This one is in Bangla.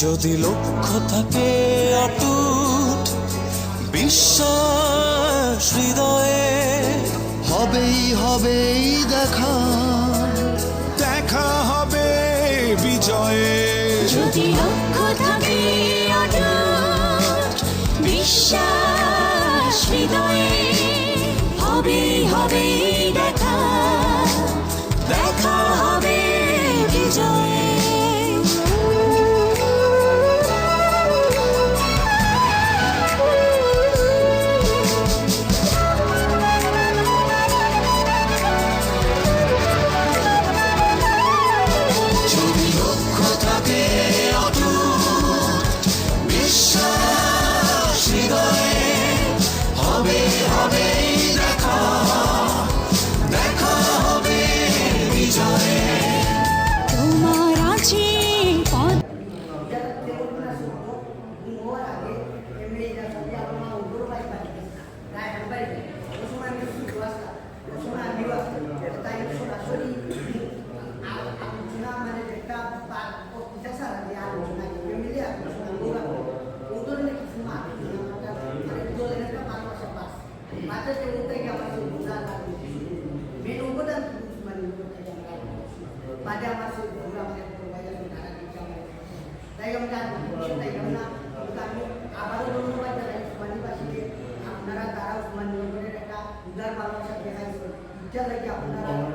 যদি লক্ষ্য থাকে অটুট বিশ্বাস হৃদয়ে, হবেই হবেই দেখা, দেখা হবে বিজয়ে। যদি লক্ষ্য থাকে অটুট বিশ্বাস হৃদয়ে, হবেই হবেই দেখা, দেখা হবে বিজয়ে। যদি লক্ষ্য থাকে অটুট বিশ্বাস হৃদয়ে, হবে হবে দেখা, দেখা হবে বিজয়ে। তোমার আছে পথ pada masuk program yang berbayar negara di Jakarta. Saya melihat kita yang kami abalu dulu pada Usmani Basile, apnara tara Usmani mereka udah kalau saya biasa itu, jadi apnara